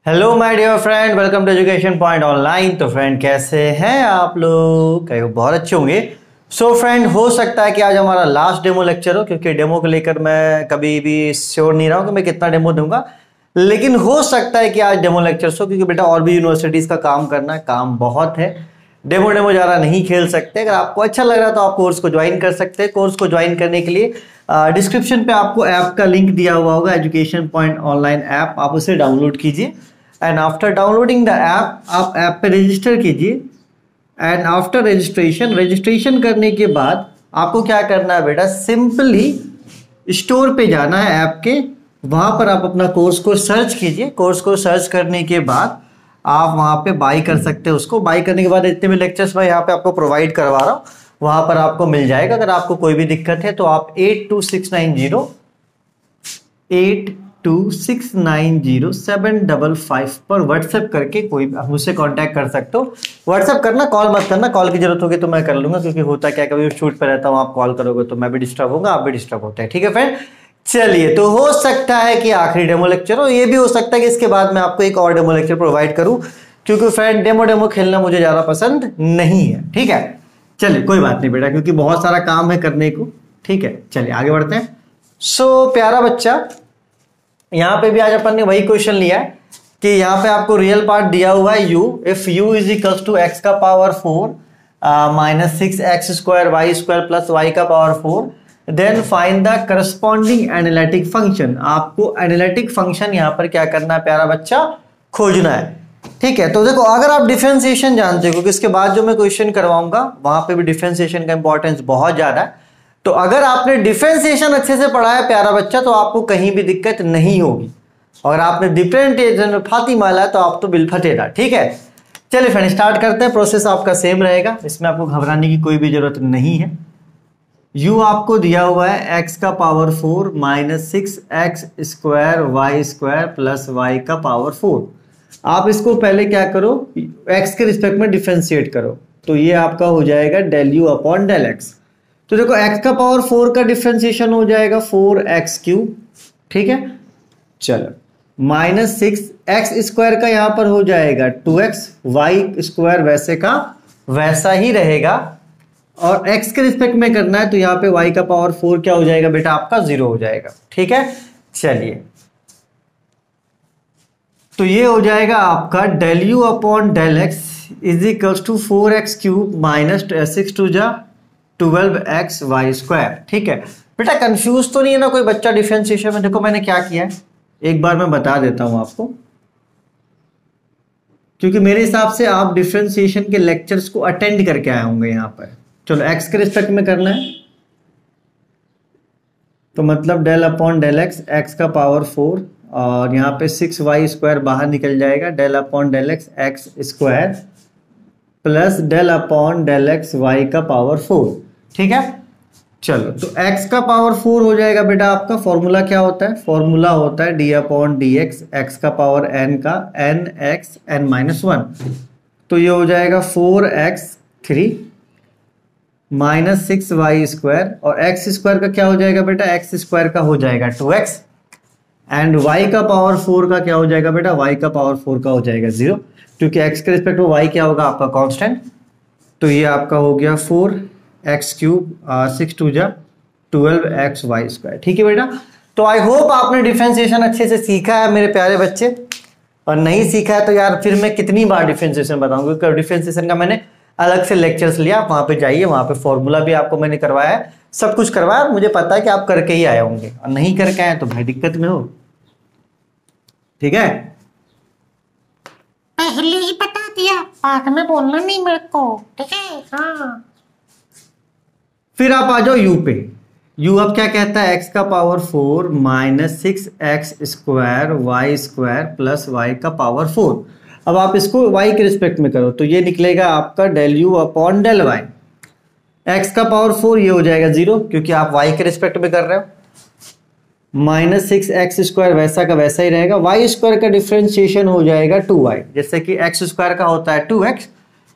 Hello my dear friend, welcome to education point online. तो friend कैसे हैं आप लोग? कहीं बहुत अच्छे होंगे। सो फ्रेंड, हो सकता है कि आज हमारा लास्ट डेमो लेक्चर हो, क्योंकि डेमो को लेकर मैं कभी भी श्योर नहीं रहा हूं कि मैं कितना डेमो दूंगा, लेकिन हो सकता है कि आज डेमो लेक्चर हो, क्योंकि बेटा और भी यूनिवर्सिटीज का काम करना है, काम बहुत है। डेमो ज़्यादा नहीं खेल सकते। अगर आपको अच्छा लग रहा है तो आप कोर्स को ज्वाइन कर सकते हैं। कोर्स को ज्वाइन करने के लिए डिस्क्रिप्शन पे आपको ऐप का लिंक दिया हुआ होगा, एजुकेशन पॉइंट ऑनलाइन ऐप। आप उसे डाउनलोड कीजिए and after downloading the app आप ऐप पे रजिस्टर कीजिए। एंड आफ्टर रजिस्ट्रेशन करने के बाद आपको क्या करना है बेटा, सिंपली स्टोर पे जाना है ऐप के। वहां पर आप अपना कोर्स को सर्च कीजिए। कोर्स को सर्च करने के बाद आप वहां पे बाई कर सकते हैं। उसको बाई करने के बाद जितने भी लेक्चर्स मैं यहाँ पे आपको प्रोवाइड करवा रहा हूँ वहां पर आपको मिल जाएगा। अगर आपको कोई भी दिक्कत है तो आप 82690755 पर व्हाट्सएप करके कोई मुझसे कांटेक्ट कर सकते हो। व्हाट्सएप करना, कॉल मत करना। कॉल की जरूरत होगी तो मैं कर लूंगा, क्योंकि होता क्या, कभी शूट पे रहता हूँ, आप कॉल करोगे तो मैं भी डिस्टर्ब होगा, आप भी डिस्टर्ब होते हैं। ठीक है फ्रेंड, चलिए। तो हो सकता है कि आखिरी डेमो लेक्चर हो, ये भी हो सकता है कि इसके बाद मैं आपको एक और डेमो लेक्चर प्रोवाइड करूं, क्योंकि फ्रेंड डेमो खेलना मुझे ज्यादा पसंद नहीं है। ठीक है, चलिए कोई बात नहीं बेटा, क्योंकि बहुत सारा काम है करने को। ठीक है, चलिए आगे बढ़ते हैं। सो प्यारा बच्चा, यहां पे भी आज अपन ने वही क्वेश्चन लिया है कि यहाँ पे आपको रियल पार्ट दिया हुआ है u। If u is equals to x का power 4 minus 6x square Y square plus Y का power 4, then find the corresponding analytic function. आपको एनालिटिक फंक्शन यहाँ पर क्या करना है प्यारा बच्चा, खोजना है। ठीक है, तो देखो, अगर आप डिफरेंशिएशन जानते हो, क्योंकि इसके बाद जो मैं क्वेश्चन करवाऊंगा वहां पे भी डिफरेंशिएशन का इंपॉर्टेंस बहुत ज्यादा है, तो अगर आपने डिफरेंशिएशन अच्छे से पढ़ा है प्यारा बच्चा तो आपको कहीं भी दिक्कत नहीं होगी। अगर आपने डिफरेंशिएशन में फाती माला तो आप तो बिल फटेगा। ठीक है, चलिए फ्रेंड स्टार्ट करते हैं। प्रोसेस आपका सेम रहेगा, इसमें आपको घबराने की कोई भी जरूरत नहीं है। u आपको दिया हुआ है x का power 4 minus 6x square Y square plus Y का पावर 4। आप इसको पहले क्या करो, x के रिस्पेक्ट में डिफरेंशिएट करो, तो ये आपका हो जाएगा del U upon del X. तो देखो, x का पावर 4 का डिफरेंशिएशन हो जाएगा 4x क्यूब। ठीक है, चलो, माइनस 6x स्क्वायर का यहां पर हो जाएगा 2x, वाई स्क्वायर वैसे का वैसा ही रहेगा, और x के रिस्पेक्ट में करना है तो यहाँ पे y का पावर 4 क्या हो जाएगा बेटा, आपका 0 हो जाएगा। ठीक है, चलिए, तो ये हो जाएगा आपका del U upon del X is equals to 4x cube minus 6 टू जा 12x वाई स्क्वायर। ठीक है बेटा, कंफ्यूज तो नहीं है ना कोई बच्चा डिफरेंशिएशन में? देखो मैंने क्या किया है, एक बार मैं बता देता हूं आपको, क्योंकि मेरे हिसाब से आप डिफरेंशिएशन के लेक्चर्स को अटेंड करके आए होंगे यहाँ पर। चलो, x के रिस्पेक्ट में करना है तो मतलब del upon del X, x का पावर 4, और यहाँ पे 6y स्क्वायर बाहर निकल जाएगा, del upon del X X square plus del upon del X Y का पावर 4। ठीक है, चलो, तो x का पावर 4 हो जाएगा बेटा आपका। फॉर्मूला क्या होता है? फॉर्मूला होता है d upon D x, x का पावर n का n x n माइनस 1। तो ये हो जाएगा 4x3 माइनस 6y स्क्वायर, और x स्क्वायर का क्या हो जाएगा बेटा, x स्क्वायर का हो जाएगा 2x, एंड y का पावर 4 का क्या हो जाएगा बेटा, y का पावर 4 का हो जाएगा 0, क्योंकि x के रिस्पेक्ट में y क्या होगा आपका, कांस्टेंट। तो ये आपका हो गया 4x क्यूब 6 टू जा 12x वाई स्क्वायर। ठीक है बेटा, तो आई होप आपने डिफरेंशिएशन अच्छे से सीखा है मेरे प्यारे बच्चे, और नहीं सीखा है तो यार फिर मैं कितनी बार डिफरेंशिएशन बताऊंगा, क्योंकि डिफरेंशिएशन का मैंने अलग से लेक्चर्स लिया। आप वहां पे जाइए, वहां पे फॉर्मूला भी आपको मैंने करवाया है, सब कुछ करवाया, मुझे पता है कि आप करके ही आए होंगे, और नहीं करके आए तो भाई दिक्कत में हो। ठीक है, पहले ही बता दिया, बाद में बोलना नहीं मेरे को। ठीक है, हाँ। फिर आप आ जाओ u पे। u अब क्या कहता है, x का power 4 minus 6x square Y square plus Y का पावर 4। अब आप इसको y के रिस्पेक्ट में करो तो ये निकलेगा आपका del U upon del Y. x का पावर 4 ये हो जाएगा 0, क्योंकि आप y के रिस्पेक्ट में कर रहे हो, माइनस 6x स्क्वायर वैसा का वैसा ही रहेगा। वाई स्क्वायर का डिफरेंशिएशन हो जाएगा 2y, जैसे कि x स्क्वायर का होता है 2x,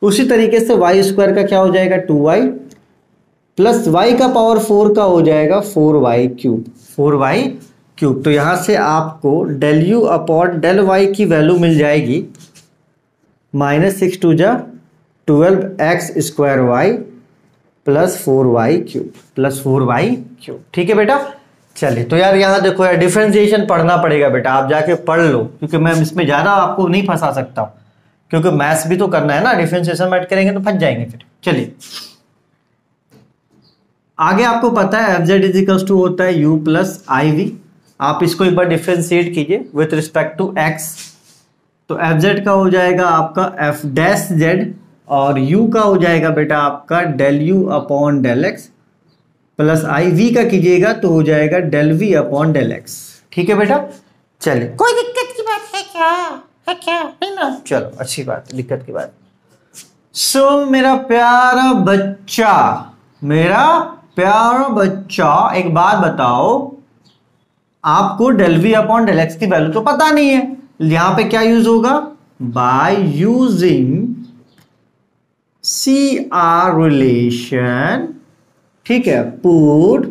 उसी तरीके से y स्क्वायर का क्या हो जाएगा 2y, प्लस y का पावर 4 का हो जाएगा 4y क्यूब, 4y क्यूब। तो यहां से आपको del U upon del Y की वैल्यू मिल जाएगी -6 × 12x² प्लस 4y क्यूब। ठीक है बेटा। चलिए तो यार यहाँ देखो यार डिफरेंशिएशन पढ़ना पड़ेगा बेटा, आप जाके पढ़ लो, क्योंकि मैं इसमें ज़्यादा आपको नहीं फंसा सकता, क्योंकि मैथ्स भी तो करना है ना, डिफरेंशिएशन में ऐड करेंगे तो फंस जाएंगे फिर। चलिए आगे आपको पता है F Z is equals to होता है u प्लस आई वी। आप इसको एक बार डिफरेंशिएट कीजिए विथ रिस्पेक्ट टू x। तो एफ जेड का हो जाएगा आपका एफ डैश जेड और u का हो जाएगा बेटा आपका del U upon del X plus I V का कीजिएगा तो हो जाएगा del V upon del X. ठीक है बेटा। चलिए कोई दिक्कत की बात है क्या? है क्या? नहीं ना? चलो अच्छी बात है, दिक्कत की बात। सो मेरा प्यारा बच्चा एक बात बताओ, आपको del V upon del X की वैल्यू तो पता नहीं है, यहां पे क्या यूज होगा? By using CR relation. ठीक है, put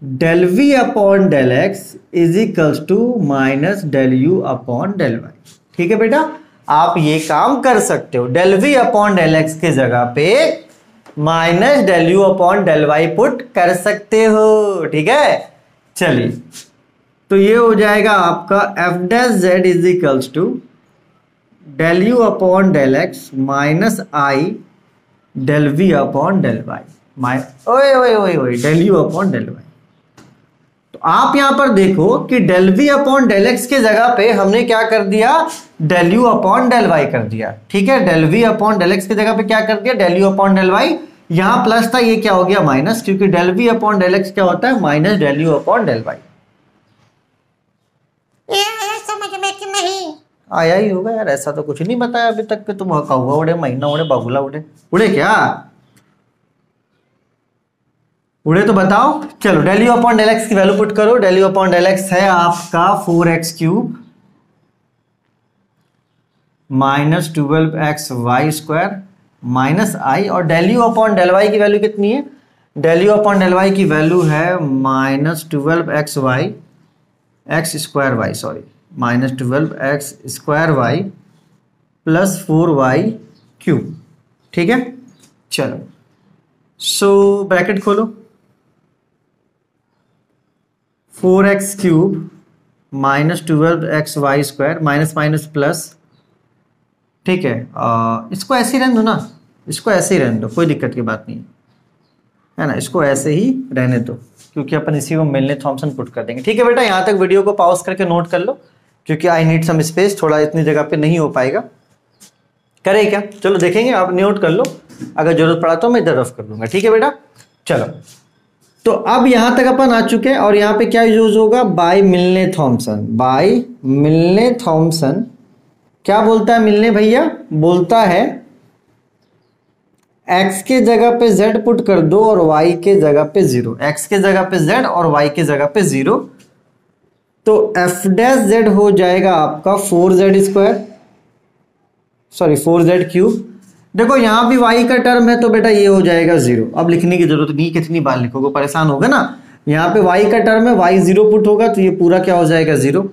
del V upon del X is equals to minus del U upon del Y. ठीक है बेटा, आप ये काम कर सकते हो, del V upon del X की जगह पे minus del U upon del Y put कर सकते हो। ठीक है, चलिए तो ये हो जाएगा आपका F dash Z is equals to del U upon del X minus I del V upon del Y or del U upon del Y. तो आप यहां पर देखो कि del V upon del X के जगह पे हमने क्या कर दिया? Del U upon del Y कर दिया। ठीक है, del V upon del X की जगह पे क्या कर दिया? Del U upon del Y. यहां प्लस था, ये क्या हो गया? माइनस, क्योंकि del V upon del X क्या होता है? Minus del U upon del Y. ये आया समझ में कि नहीं? आया ही होगा यार, ऐसा तो कुछ नहीं बताया अभी तक कि तुम कौवा उड़े, महीना उड़े, बगुला उड़े। उड़े क्या? उड़े तो बताओ। चलो del U upon del X की वैल्यू पुट करो। Del U upon del X है आपका 4x³ minus 12xy² minus I, और del U upon del Y की वैल्यू कितनी है? Del U upon del Y की वैल्यू है minus 12xy minus 12x² plus 4y³ ठीक है। चलो सो ब्रैकेट खोलो, 4x³ minus 12xy² minus minus plus. ठीक है, इसको ऐसे ही रहने दो ना, इसको ऐसे ही रहने दो, कोई दिक्कत की बात नहीं है ना, इसको ऐसे ही रहने दो, क्योंकि अपन इसी को मिलने थॉमसन पुट कर देंगे। ठीक है बेटा, यहाँ तक वीडियो को पॉज करके नोट कर लो, क्योंकि आई नीड सम स्पेस, थोड़ा इतनी जगह पे नहीं हो पाएगा। करे क्या? चलो देखेंगे, आप नोट कर लो, अगर जरूरत पड़ा तो मैं इधर रफ कर दूंगा। ठीक है बेटा, चलो तो अब यहां तक अपन आ चुके हैं, और यहाँ पे क्या यूज होगा? बाय मिलने थॉमसन। बाय मिलने थॉमसन क्या बोलता है मिलने भैया? बोलता है x के जगह पे z पुट कर दो और y के जगह पे 0। x के जगह पे z और y के जगह पे 0, तो f डैश z हो जाएगा आपका 4z³ देखो यहाँ भी y का टर्म है, तो बेटा ये हो जाएगा 0। अब लिखने की जरूरत नहीं, कितनी बार लिखोगे, परेशान होगा ना। यहाँ पे y का टर्म है, y 0 पुट होगा तो ये पूरा क्या हो जाएगा? 0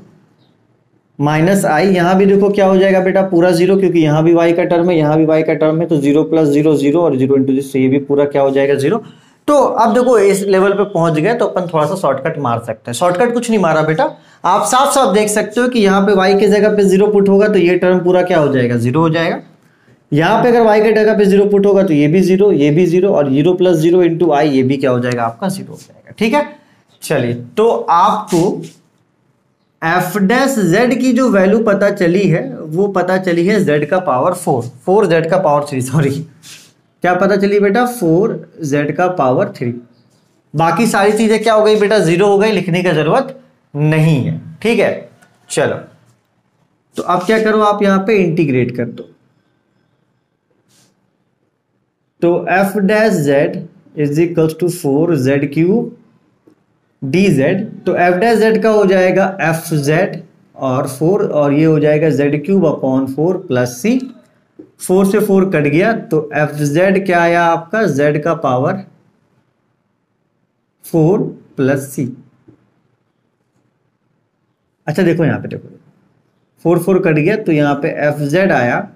माइनस आई। यहाँ भी देखो क्या हो जाएगा बेटा? पूरा 0, क्योंकि यहाँ भी y का टर्म है, यहाँ भी y का टर्म है, तो 0 + 0 0 और 0 × दिस, तो ये भी पूरा क्या हो जाएगा? 0। तो अब देखो इस लेवल पे पहुंच गए, तो अपन थोड़ा सा शॉर्टकट मार सकते हैं। शॉर्टकट कुछ नहीं मारा बेटा, आप साफ साफ देख सकते हो कि यहाँ पे y के जगह पे 0 पुट होगा तो ये टर्म पूरा क्या हो जाएगा? 0 हो जाएगा। यहाँ पे अगर y के जगह पे 0 पुट होगा तो ये भी 0, ये भी 0, और 0 + 0 × i, ये भी क्या हो जाएगा? आपका 0 हो जाएगा। ठीक है, चलिए तो आपको एफ डैश जेड की जो वैल्यू पता चली है, वो पता चली है z का पावर 4z का पावर 3, सॉरी क्या पता चली बेटा? 4z का पावर 3। बाकी सारी चीजें क्या हो गई बेटा? 0 हो गई, लिखने की जरूरत नहीं है। ठीक है, चलो तो अब क्या करो, आप यहां पे इंटीग्रेट कर दो। तो F dash Z is equal to 4z³ dz, तो एफ डैश जेड का हो जाएगा fz और 4, और ये हो जाएगा z³ प्लस c। 4 से 4 कट गया, तो fz क्या आया आपका? z का पावर 4 प्लस c। अच्छा देखो यहाँ पे, देखो 4 4 कट गया, तो यहाँ पे एफ जेड आया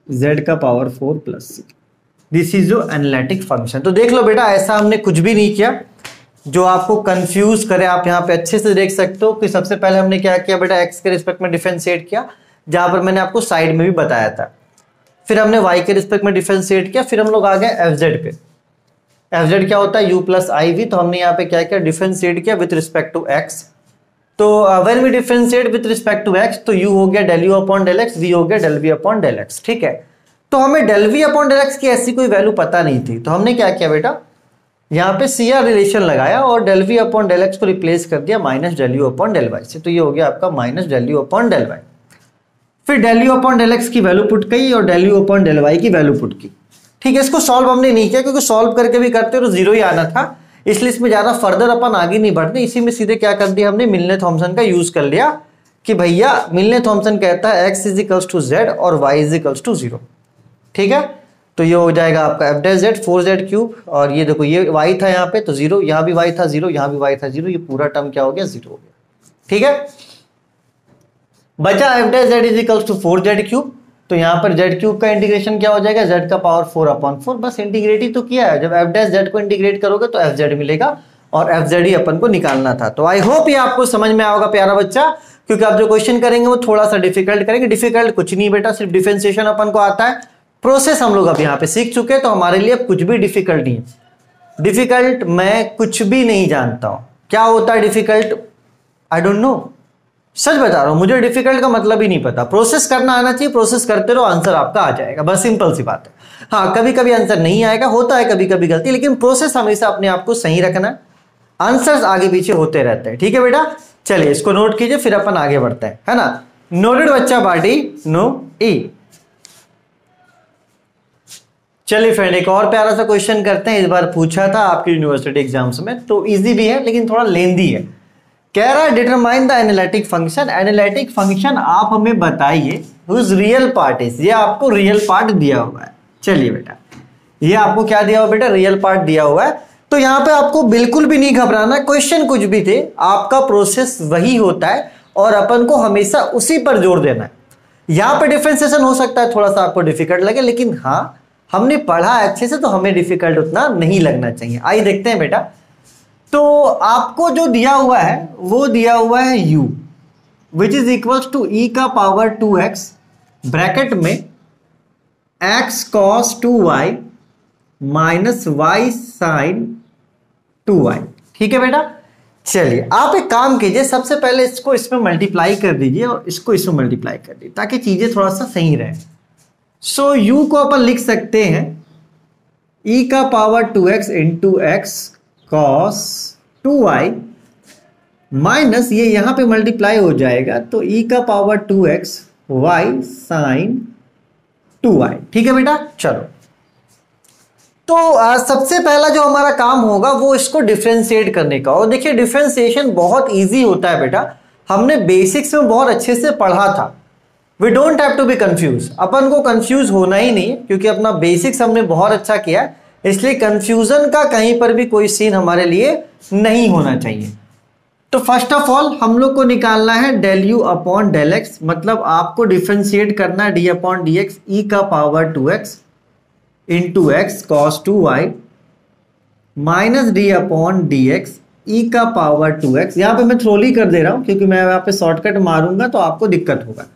z का power 4 plus C. This is जो एनालिटिक फंक्शन। तो देख लो बेटा, ऐसा हमने कुछ भी नहीं किया जो आपको कंफ्यूज करे। आप यहाँ पे अच्छे से देख सकते हो कि सबसे पहले हमने क्या किया बेटा, x के रिस्पेक्ट में डिफरेंशिएट किया, जहां पर मैंने आपको साइड में भी बताया था। फिर हमने y के रिस्पेक्ट में डिफरेंशिएट किया, फिर हम लोग आ गए एफ जेड पे। एफ जेड क्या होता है, u प्लस आई वी। तो हमने यहाँ पे क्या किया, डिफरेंशिएट किया विथ रिस्पेक्ट टू x। तो when we differentiate with respect to x, तो u हो गया del u upon del x, v हो गया del v upon del x। ठीक है, तो हमें del v upon del x की ऐसी कोई वैल्यू पता नहीं थी, तो हमने क्या किया बेटा, यहाँ पे CR रिलेशन लगाया और del v upon del x को रिप्लेस कर दिया minus del u upon del y से। तो ये हो गया आपका minus del u upon del y। फिर del u upon del x की वैल्यू पुट की और del u upon del y की वैल्यू पुट की। ठीक है, इसको सॉल्व हमने नहीं किया क्योंकि सॉल्व करके भी करते तो जीरो ही आना था, इसलिए इसमें ज्यादा फर्दर अपन आगे नहीं बढ़ते। इसी में सीधे क्या कर दिया हमने, मिलने थॉमसन का यूज कर लिया कि भैया मिलने थॉमसन कहता है x is equals to z और y इज इक्वल्स टू 0। ठीक है, तो ये हो जाएगा आपका F dash Z 4z cube, और ये देखो ये y था यहाँ पे तो 0, यहाँ भी y था 0, यहाँ भी y था 0, ये पूरा टर्म क्या हो गया, 0 हो गया। ठीक है, बचा F dash Z is equals to 4z cube. तो यहाँ पर z क्यूब का इंटीग्रेशन क्या हो जाएगा, z का पावर 4 अपॉन 4। बस इंटीग्रेट ही तो किया है, जब एफ डैश जेड को इंटीग्रेट करोगे तो एफ जेड मिलेगा और एफ जेड ही अपन को निकालना था। तो आई होप ये आपको समझ में आओगा प्यारा बच्चा, क्योंकि आप जो क्वेश्चन करेंगे वो थोड़ा सा डिफिकल्ट करेंगे। डिफिकल्ट कुछ नहीं बेटा, सिर्फ डिफरेंशिएशन अपन को आता है, प्रोसेस हम लोग अब यहाँ पे सीख चुके हैं, तो हमारे लिए कुछ भी डिफिकल्ट नहीं है। डिफिकल्ट मैं कुछ भी नहीं जानता हूं, क्या होता है डिफिकल्ट आई डोंट नो, सच बता रहा हूं, मुझे डिफिकल्ट का मतलब ही नहीं पता। प्रोसेस करना आना चाहिए, प्रोसेस करते रहो, आंसर आपका आ जाएगा, बस सिंपल सी बात है। हाँ, कभी कभी आंसर नहीं आएगा, होता है कभी कभी गलती, लेकिन प्रोसेस हमेशा अपने आप को सही रखना है, आंसर्स आगे पीछे होते रहते हैं। ठीक है बेटा, चलिए इसको नोट कीजिए, फिर अपन आगे बढ़ते हैं, है ना। नोटेड बच्चा पार्टी नो ई। चलिए फ्रेंड, एक और प्यारा सा क्वेश्चन करते हैं। इस बार पूछा था आपकी यूनिवर्सिटी एग्जाम्स में, तो इजी भी है लेकिन थोड़ा लेंदी है। कह रहा है determine the analytic function. Analytic function आप हमें बताइए हुज रियल पार्ट इज। ये आपको रियल पार्ट दिया हुआ है। चलिए बेटा, ये आपको क्या दिया हुआ बेटा, रियल पार्ट दिया हुआ है। तो यहाँ पे आपको बिल्कुल भी नहीं घबराना, क्वेश्चन कुछ भी थे, आपका प्रोसेस वही होता है और अपन को हमेशा उसी पर जोर देना है। यहाँ पे डिफरेंशिएशन हो सकता है थोड़ा सा आपको डिफिकल्ट लगे, लेकिन हाँ हमने पढ़ा अच्छे से तो हमें डिफिकल्ट उतना नहीं लगना चाहिए। आइए देखते हैं बेटा। तो आपको जो दिया हुआ है वो दिया हुआ है u which is equals to e का पावर 2x ब्रैकेट में x cos 2y minus y sin 2y। ठीक है बेटा, चलिए आप एक काम कीजिए, सबसे पहले इसको इसमें मल्टीप्लाई कर दीजिए और इसको इसमें मल्टीप्लाई कर दीजिए ताकि चीजें थोड़ा सा सही रहे। सो u को अपन लिख सकते हैं e का power 2x into x cos 2y minus ये यहां पे मल्टीप्लाई हो जाएगा तो e का power 2x y sin 2y। ठीक है बेटा, चलो तो सबसे पहला जो हमारा काम होगा वो इसको डिफरेंशिएट करने का। और देखिए डिफरेंशिएशन बहुत इजी होता है बेटा, हमने बेसिक्स में बहुत अच्छे से पढ़ा था। We don't have to be confuse, अपन को कंफ्यूज होना ही नहीं क्योंकि अपना बेसिक्स हमने बहुत अच्छा किया, इसलिए कंफ्यूजन का कहीं पर भी कोई सीन हमारे लिए नहीं होना चाहिए। तो फर्स्ट ऑफ ऑल हम लोग को निकालना है del U upon del X, मतलब आपको डिफरेंशिएट करना है D upon D X E का power 2x into X cos 2y minus D upon D X E का पावर 2x। यहां पे मैं थ्रोली कर दे रहा हूं क्योंकि मैं यहां पे शॉर्टकट मारूंगा तो आपको दिक्कत होगा।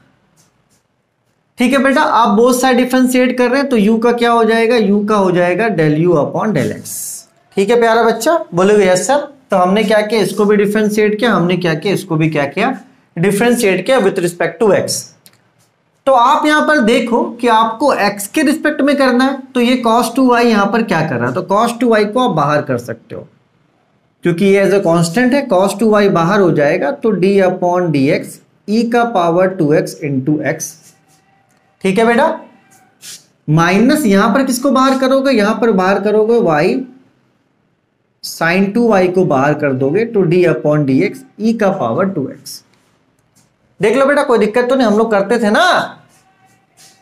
ठीक है बेटा, आप बोथ साइड डिफरेंशिएट कर रहे हैं तो u का क्या हो जाएगा, u का हो जाएगा del U upon del X. ठीक है प्यारा बच्चा, बोलोगे यस सर। तो हमने क्या किया, इसको भी डिफरेंशिएट किया, हमने क्या किया, इसको भी क्या किया, डिफरेंशिएट किया विथ रिस्पेक्ट टू x। तो आप यहां पर देखो कि आपको x के रिस्पेक्ट में करना है, तो ये cos 2y यहां पर क्या कर रहा है, तो cos 2y को आप बाहर कर सकते हो क्योंकि ये एज ए कांस्टेंट है, cos 2y बाहर हो जाएगा तो d upon D X E का पावर 2x इंटू एक्स। ठीक है बेटा, माइनस यहां पर किसको बाहर करोगे, यहां पर बाहर करोगे y sin 2y को बाहर कर दोगे तो d upon D X E का पावर 2x। देख लो बेटा, कोई दिक्कत तो नहीं, हम लोग करते थे ना,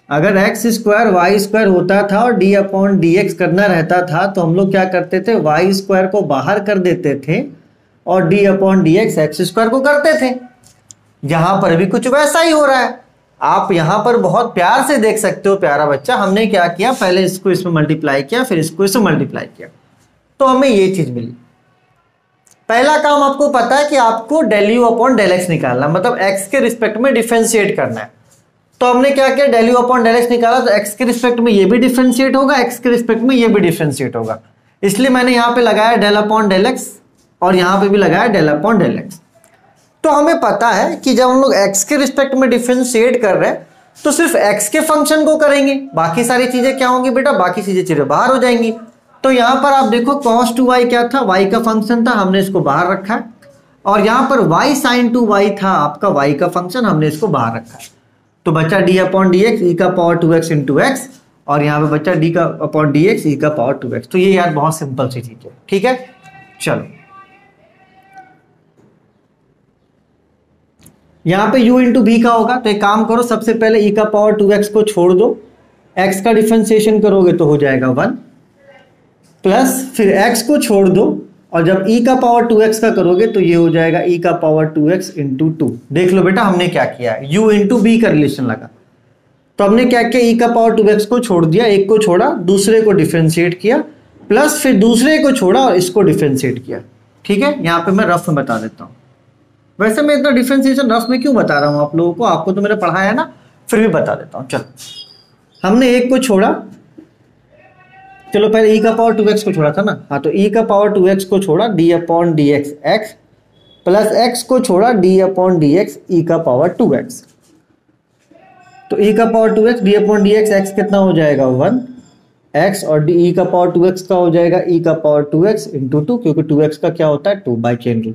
अगर एक्स स्क्वायर वाई स्क्वायर होता था और डी अपॉन डी एक्स करना रहता था तो हम लोग क्या करते थे, वाई स्क्वायर को बाहर कर देते थे और D upon D x X square को करते थे। यहां पर भी कुछ वैसा ही हो रहा है। आप यहां पर बहुत प्यार से देख सकते हो प्यारा बच्चा, हमने क्या किया, पहले इसको इसमें मल्टीप्लाई किया, फिर इसको इसमें मल्टीप्लाई किया, तो हमें ये चीज मिली। पहला काम आपको पता है कि आपको del U upon del X निकालना, मतलब एक्स के रिस्पेक्ट में डिफरेंशिएट करना है। तो हमने क्या किया, del U upon del X निकाला, तो एक्स के रिस्पेक्ट में ये भी डिफरेंशिएट होगा, एक्स के रिस्पेक्ट में ये भी डिफरेंशिएट होगा, इसलिए मैंने यहां पे लगाया डेल अपॉन डेल एक्स और यहां पे भी लगाया डेल अपॉन डेल एक्स। तो हमें पता है कि जब हम लोग एक्स के रिस्पेक्ट में डिफरेंशिएट कर रहे हैं तो सिर्फ एक्स के फंक्शन को करेंगे, बाकी सारी चीजें क्या होंगी बेटा, बाकी चीजें बाहर हो जाएंगी। तो यहां पर आप देखो cos 2y क्या था, y का फंक्शन था, हमने इसको बाहर रखा है, और यहां पर y sin 2y था आपका y का फंक्शन, हमने इसको बाहर रखा है। तो बच्चा d upon D X E का पावर 2x इंटू एक्स, और यहां पे बच्चा d का अपॉन डी एक्स ई का पावर 2x। तो ये यार बहुत सिंपल सी चीज है, ठीक है। चलो यहां पे u इंटू बी का होगा, तो एक काम करो, सबसे पहले e का पावर 2x को छोड़ दो, x का डिफरेंशिएशन करोगे तो हो जाएगा 1, प्लस फिर x को छोड़ दो, और जब e का पावर 2x का करोगे तो ये हो जाएगा e का पावर 2x इंटू 2। देख लो बेटा हमने क्या किया है, u इंटू बी का रिलेशन लगा, तो हमने क्या किया, e का पावर 2x को छोड़ दिया, एक को छोड़ा, दूसरे को डिफरेंशिएट किया, प्लस फिर दूसरे को छोड़ा और इसको डिफरेंशिएट किया, ठीक है। यहाँ पे मैं रफ में बता देता हूँ, वैसे मैं इतना डिफरेंशिएशन रफ में क्यों बता रहा हूँ आप लोगों को, आपको तो मैंने पढ़ाया है ना, फिर भी बता देता हूँ। चलो हमने एक को छोड़ा, चलो पहले e का पावर 2x को छोड़ा था ना, हाँ, तो e का पावर 2x को छोड़ा, d upon D x x, plus x को छोड़ा, d upon D X E का पावर 2x। तो e का power 2x d upon D x x कितना हो जाएगा 1 x, और e का पावर 2x का हो जाएगा e का पावर 2x इंटू 2, क्योंकि 2x का क्या होता है 2 बाई चेन रूल।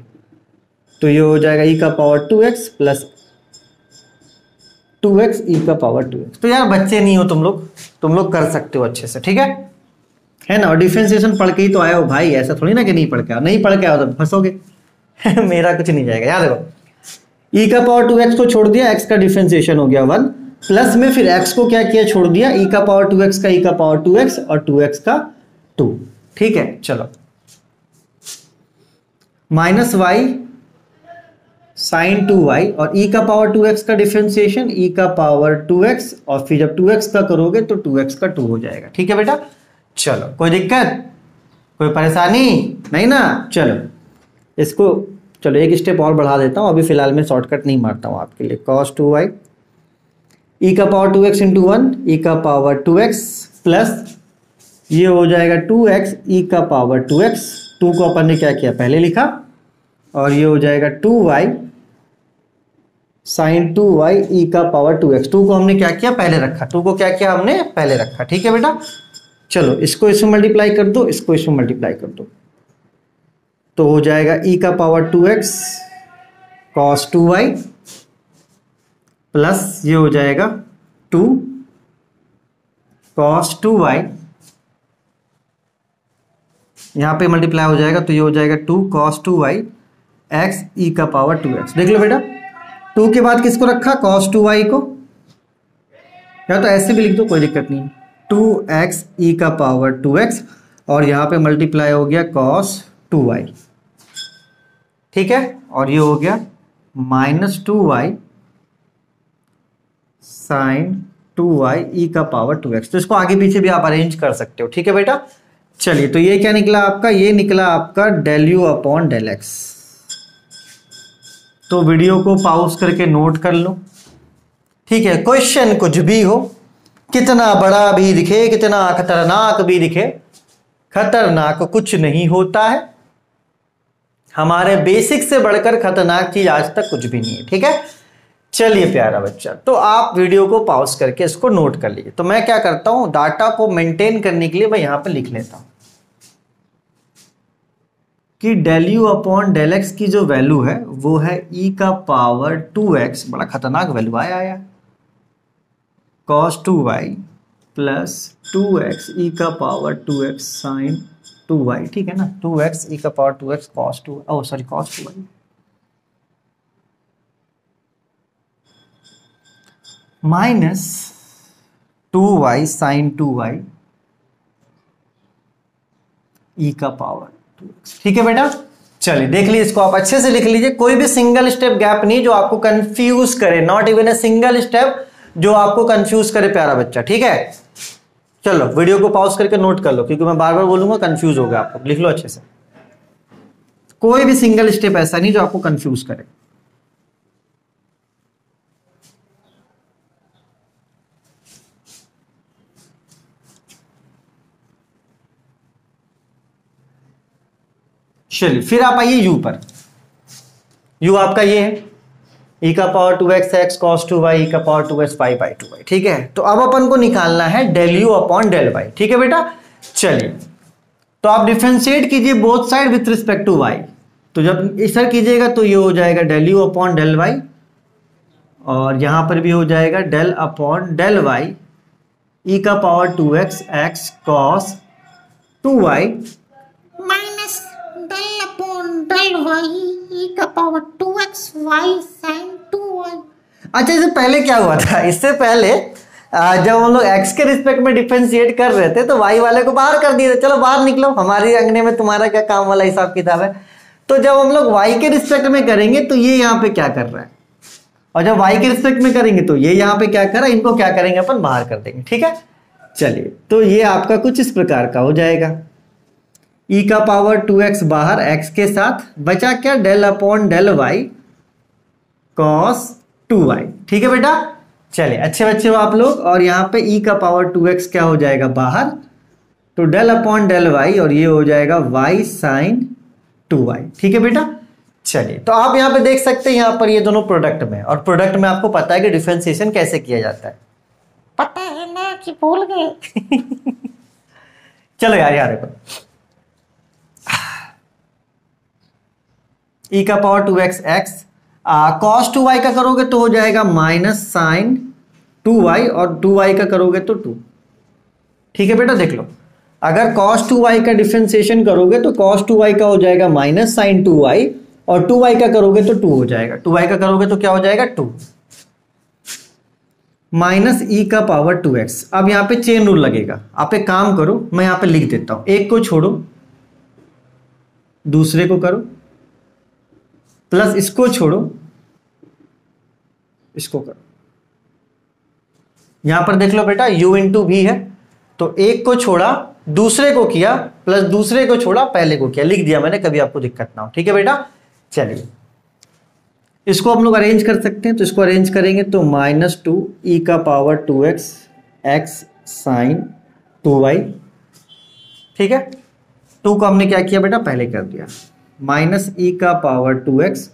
तो ये हो जाएगा e का power 2x plus 2x e का पावर 2x। तो यार बच्चे नहीं हो तुम लोग कर सकते हो अच्छे से, ठीक है ना। और डिफरेंशिएशन पढ़ के ही तो आए हो भाई, ऐसा थोड़ी ना कि नहीं पढ़ के आओ, नहीं पढ़ के आओ तो फंसोगे मेरा कुछ नहीं जाएगा। याद देखो e का पावर 2x को छोड़ दिया, x का डिफरेंशिएशन हो गया 1, प्लस में फिर x को क्या किया, छोड़ दिया, e का पावर 2x का e का पावर 2x और 2x का 2, ठीक है। चलो माइनस y साइन 2y और e का पावर 2x का डिफरेंशिएशन e का पावर 2x, और फिर जब 2x का करोगे तो 2x का 2 हो जाएगा, ठीक है बेटा। चलो कोई दिक्कत, कोई परेशानी नहीं ना। चलो इसको, चलो एक स्टेप और बढ़ा देता हूँ, अभी फिलहाल मैं शॉर्टकट नहीं मारता हूँ आपके लिए। cos 2y e का पावर 2x इंटू 1 e का पावर 2x, प्लस ये हो जाएगा 2x e का पावर 2x, 2 को अपन ने क्या किया पहले लिखा, और ये हो जाएगा 2y साइन 2y e का पावर 2x। 2 को हमने क्या किया पहले रखा, 2 को क्या किया हमने पहले रखा, ठीक है बेटा। चलो इसको इसमें मल्टीप्लाई कर दो, इसको इसमें मल्टीप्लाई कर दो, तो हो जाएगा e का power 2x cos 2y, plus ये हो जाएगा 2 cos 2y, यहां पे मल्टीप्लाई हो जाएगा, तो ये हो जाएगा 2 cos 2y x e का पावर 2x। देख लो बेटा 2 के बाद किसको रखा, cos 2y को, या तो ऐसे भी लिख दो कोई दिक्कत नहीं, 2x e का पावर 2x, और यहां पे मल्टीप्लाई हो गया cos 2y, ठीक है। और ये हो गया minus 2y sine 2y e का पावर 2x। तो इसको आगे पीछे भी आप अरेंज कर सकते हो, ठीक है बेटा। चलिए तो ये क्या निकला आपका, ये निकला आपका del U upon del X. तो वीडियो को पॉज करके नोट कर लो, ठीक है। क्वेश्चन कुछ भी हो, कितना बड़ा भी दिखे, कितना खतरनाक भी दिखे, खतरनाक कुछ नहीं होता है, हमारे बेसिक से बढ़कर खतरनाक चीज आज तक कुछ भी नहीं है, ठीक है। चलिए प्यारा बच्चा, तो आप वीडियो को पॉज करके इसको नोट कर लीजिए। तो मैं क्या करता हूं, डाटा को मेंटेन करने के लिए मैं यहां पर लिख लेता हूं कि del U upon del X की जो वैल्यू है वो है e का पावर 2x, बड़ा खतरनाक वैल्यू आया cos 2y plus 2x e का पावर 2x साइन 2y, ठीक है ना, 2x e का power 2x cos 2, oh sorry cos 2y, minus 2y sine 2y e का पावर 2x, ठीक है बेटा। चलिए देख लीजिए, इसको आप अच्छे से लिख लीजिए। कोई भी सिंगल स्टेप गैप नहीं जो आपको कंफ्यूज करे, not even a single step जो आपको कंफ्यूज करे प्यारा बच्चा, ठीक है। चलो वीडियो को पॉज करके नोट कर लो, क्योंकि मैं बार बार बोलूंगा कंफ्यूज होगा आपको, लिख लो अच्छे से। कोई भी सिंगल स्टेप ऐसा नहीं जो आपको कंफ्यूज करे। चलिए फिर आप आइए यू पर। यू आपका ये है e का power 2x x cos 2y e का power 2x y by 2y, ठीक है। तो अब अपन को निकालना है del U upon del Y, ठीक है बेटा। चलिए तो आप डिफरेंशिएट कीजिए both side with respect to y। तो जब इस तरह कीजिएगा तो ये हो जाएगा del U upon del Y, और यहां पर भी हो जाएगा del upon del Y e का power 2x x cos 2y minus del upon del Y E का power 2x y sin 2y। अच्छा, इससे पहले क्या हुआ था? इससे पहले जब हम लोग x के रिस्पेक्ट में डिफरेंशिएट कर रहे थे तो y वाले को बाहर कर दिए थे। चलो बाहर निकलो, हमारे अंगने में तुम्हारा क्या काम वाला हिसाब किताब है। तो जब हम लोग y के रिस्पेक्ट में करेंगे तो ये यहाँ पे क्या कर रहा है, और जब y के रिस्पेक्ट में करेंगे तो ये यहाँ पे क्या कर रहा है, इनको क्या करेंगे अपन बाहर कर देंगे, ठीक है। चलिए तो ये आपका कुछ इस प्रकार का हो जाएगा, e का पावर 2x बाहर x के साथ, बचा क्या del upon del Y cos 2y, ठीक है बेटा। चलिए अच्छे बच्चे हो आप लोग। और यहाँ पे e का पावर 2x क्या हो जाएगा बाहर, तो डेल अपॉन डेल वाई, और ये हो जाएगा y sin 2y, ठीक है बेटा। चलिए तो आप यहाँ पे देख सकते हैं, यहाँ पर ये दोनों प्रोडक्ट में, और प्रोडक्ट में आपको पता है कि डिफरेंशिएशन कैसे किया जाता है। पता है ना कि भूल गए। चलो यार देखो, e का power 2x x cos 2y का करोगे तो हो जाएगा माइनस साइन 2y, और 2y का करोगे तो 2, ठीक है बेटा। देख लो, अगर cos 2y का डिफरेंशिएशन करोगे तो cos 2y का हो जाएगा माइनस साइन 2y, और 2y का करोगे तो 2 हो जाएगा। 2y का करोगे तो क्या हो जाएगा 2 माइनस e का पावर 2x। अब यहां पे चेन रूल लगेगा। आप एक काम करो, मैं यहां पे लिख देता हूं, एक को छोड़ो दूसरे को करो, प्लस इसको छोड़ो इसको करो। यहां पर देख लो बेटा u इंटू भी है, तो एक को छोड़ा दूसरे को किया, प्लस दूसरे को छोड़ा पहले को किया, लिख दिया मैंने, कभी आपको दिक्कत ना हो, ठीक है बेटा। चलिए इसको हम लोग अरेंज कर सकते हैं, तो इसको अरेंज करेंगे तो माइनस 2 e का power 2x x sine 2y, ठीक है। 2 को हमने क्या किया बेटा, पहले कर दिया, माइनस e का पावर 2x।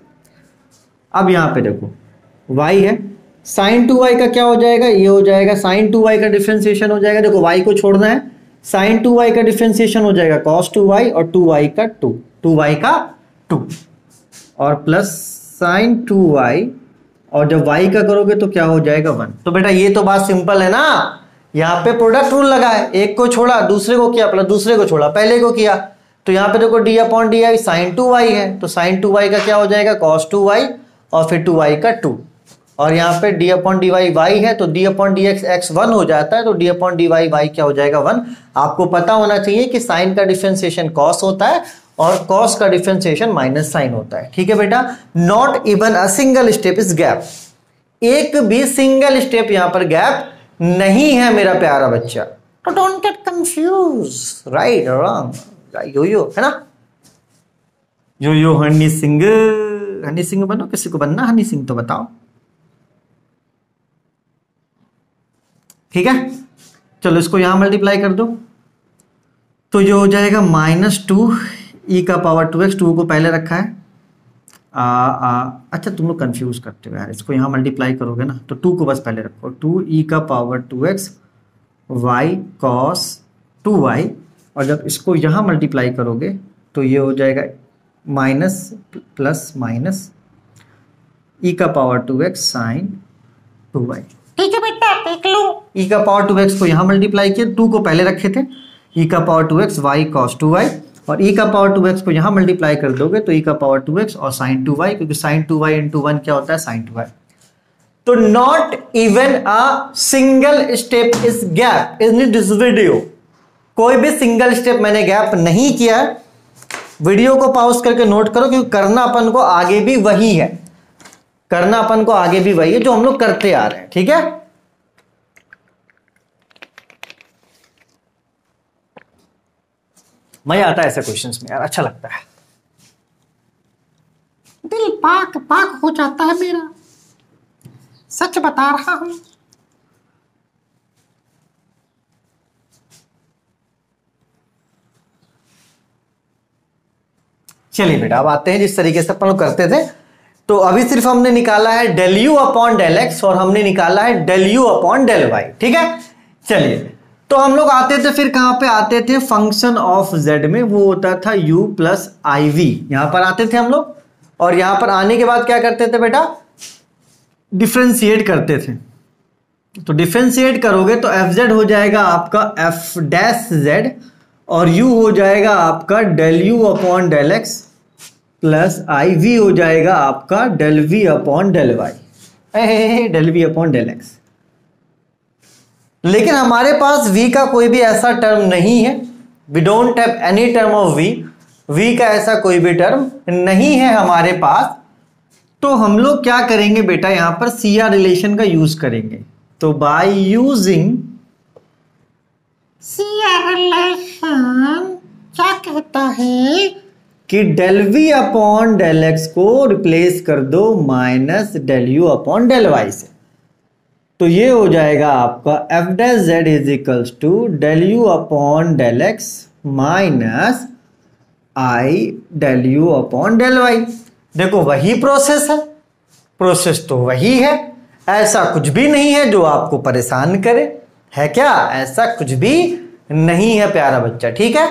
अब यहां पे देखो y है, साइन 2y का क्या हो जाएगा, ये हो जाएगा साइन 2y का डिफरेंशिएशन हो जाएगा। देखो y को छोड़ना है, साइन 2y का डिफरेंशिएशन हो जाएगा cos 2y, और 2y का 2y का 2, और प्लस साइन 2y, और जब y का करोगे तो क्या हो जाएगा 1। तो बेटा ये तो बात सिंपल है ना, यहाँ पे प्रोडक्ट रूल लगा है, एक को छोड़ा दूसरे को किया, प्लस दूसरे को छोड़ा पहले को किया। तो यहाँ पे देखो d upon D I sine 2y है, तो साइन 2y का क्या हो जाएगा cos 2y, और फिर 2y का 2, और यहाँ पे d upon D Y y है, तो d upon D X x 1 हो जाता है, तो d upon D Y y क्या हो जाएगा 1। आपको पता होना चाहिए कि साइन का डिफरेंशिएशन cos होता है, और cos का डिफरेंशिएशन माइनस साइन होता है, ठीक है बेटा। Not even a single step is gap, एक भी सिंगल स्टेप यहाँ पर गैप नहीं है मेरा प्यारा बच्चा। तो don't get confuse, right wrong, यो है ना, यो हनी सिंह, हनी सिंह बनो, किसी को बनना हनी सिंह तो बताओ, ठीक है। चलो इसको यहां मल्टीप्लाई कर दो, तो ये हो जाएगा माइनस 2 e का पावर 2x, 2 को पहले रखा है। अच्छा तुम लोग कंफ्यूज करते हो यार, इसको यहाँ मल्टीप्लाई करोगे ना तो 2 को बस पहले रखो, 2 e का power 2x y cos 2y, और जब इसको यहाँ मल्टीप्लाई करोगे तो ये हो जाएगा माइनस प्लस माइनस e का पावर 2x साइन 2y, ठीक है बेटा देख लो। e का पावर 2x को यहाँ मल्टीप्लाई किया, 2 को पहले रखे थे, e का power 2x y cos 2y, और e का पावर 2x को यहाँ मल्टीप्लाई कर दोगे तो e का पावर 2x और साइन 2y, क्योंकि साइन 2y इंटू 1 क्या होता है साइन 2y। तो not even a single step is gap in this video, कोई भी सिंगल स्टेप मैंने गैप नहीं किया है। वीडियो को पॉज करके नोट करो, क्योंकि करना अपन को आगे भी वही है, करना अपन को आगे भी वही है जो हम लोग करते आ रहे हैं। ठीक है, मजा आता है ऐसे क्वेश्चंस में यार, अच्छा लगता है। दिल पाक पाक हो जाता है मेरा, सच बता रहा हूं। चलिए बेटा, अब आते हैं जिस तरीके से अपन लोग करते थे। तो अभी सिर्फ हमने निकाला है del U upon del X और हमने निकाला है del U upon del Y. ठीक है, चलिए तो हम लोग आते थे, फिर कहां पे आते थे, फंक्शन ऑफ जेड में, वो होता था u प्लस आई वी, यहां पर आते थे हम लोग। और यहां पर आने के बाद क्या करते थे बेटा, डिफ्रेंशिएट करते थे। तो डिफ्रेंशिएट करोगे तो एफ जेड हो जाएगा आपका एफ डैश जेड और u हो जाएगा आपका del U upon del X plus I V हो जाएगा आपका del V upon del Y, del V upon del X. लेकिन हमारे पास v का कोई भी ऐसा टर्म नहीं है, we don't have any term of v का ऐसा कोई भी टर्म नहीं है हमारे पास। तो हम लोग क्या करेंगे बेटा, यहां पर सी आर रिलेशन का यूज करेंगे। तो by using C R relation क्या कहता है कि del V upon del X को रिप्लेस कर दो minus del U upon del Y से। तो ये हो जाएगा आपका F dash Z is equals to del U upon del X minus I del U upon del Y. देखो वही प्रोसेस है, प्रोसेस तो वही है, ऐसा कुछ भी नहीं है जो आपको परेशान करे, है क्या, ऐसा कुछ भी नहीं है प्यारा बच्चा। ठीक है,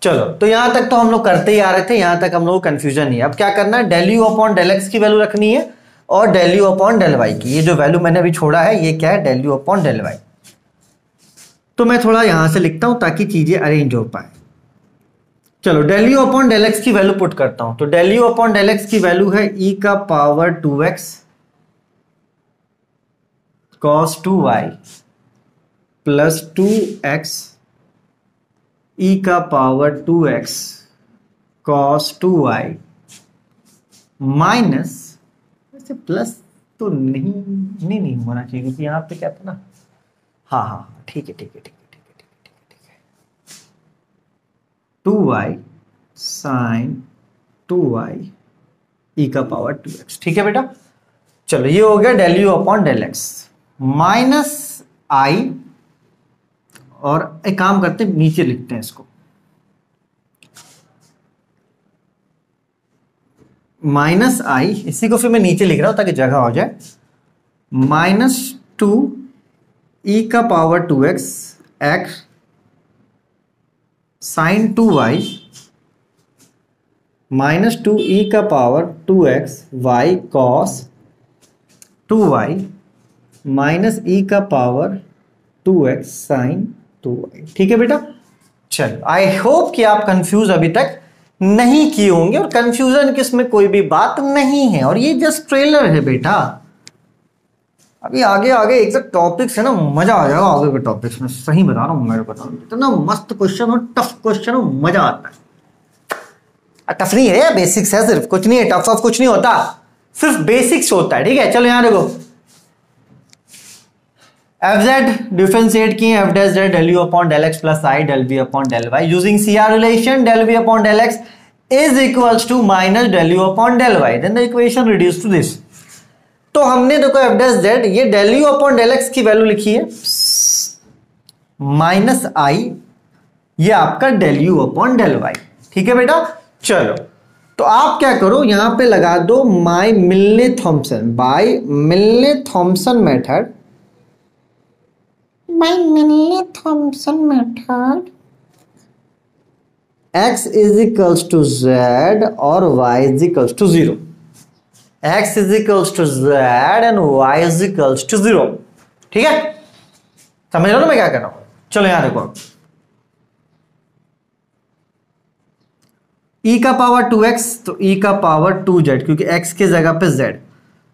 चलो तो यहां तक तो हम लोग करते ही आ रहे थे, यहां तक हम लोग को कंफ्यूजन नहीं है। अब क्या करना है, del U upon del X की वैल्यू रखनी है और del U upon del Y की। ये जो वैल्यू मैंने अभी छोड़ा है ये क्या है, del U upon del Y. तो मैं थोड़ा यहां से लिखता हूं ताकि चीजें अरेंज हो पाए। चलो del U upon del X की वैल्यू पुट करता हूं। तो del U upon del X की वैल्यू है e का power 2x cos 2y plus 2x e का power 2x cos 2y minus, वैसे प्लस तो नहीं होना चाहिए क्योंकि यहां पे क्या था ना, हाँ ठीक है 2y साइन 2y e का पावर 2x। ठीक है बेटा, चलो ये हो गया del U upon del X minus I. और एक काम करते हैं, नीचे लिखते हैं इसको, माइनस आई, इसी को फिर मैं नीचे लिख रहा हूं ताकि जगह हो जाए, माइनस 2 e का power 2x x sine 2y minus 2 e का power 2x y cos 2y minus e का पावर 2x साइन 2y। ठीक है बेटा, चलो आई होप कि आप कंफ्यूज अभी तक नहीं किए होंगे और कंफ्यूजन किस में कोई भी बात नहीं है। और ये जस्ट ट्रेलर है बेटा, अभी आगे आगे एग्जैक्ट टॉपिक्स है ना, मजा आ जाएगा आगे के टॉपिक्स में, सही बता रहा हूं, मेरे बता रहा हूं, इतना मस्त क्वेश्चन हो, टफ क्वेश्चन हो, मजा आता है। टफ नहीं है, बेसिक्स है सिर्फ, कुछ नहीं है, टफ कुछ नहीं होता, सिर्फ बेसिक्स होता है। ठीक है, चलो यहां देखो, एफ जेड डिफरेंशिएट किए, F dash Z del U upon del X plus I del V upon del Y using C R relation del V upon del X is equals to minus del U upon del Y, then the equation reduce to this. तो हमने देखो F dash Z, ये del U upon del X की value लिखी है minus I, ये आपका del U upon del Y. ठीक है बेटा, चलो तो आप क्या करो, यहां पे लगा दो by Milne Thomson method, by Milne-Thomson method x is equals to z और y is equals to 0, x is equals to z and y is equals to 0। ठीक है, समझ रहे हो ना मैं क्या कर रहा हूं। चलो यहां देखो, e का पावर 2x तो e का पावर 2z, क्योंकि x की जगह पे z,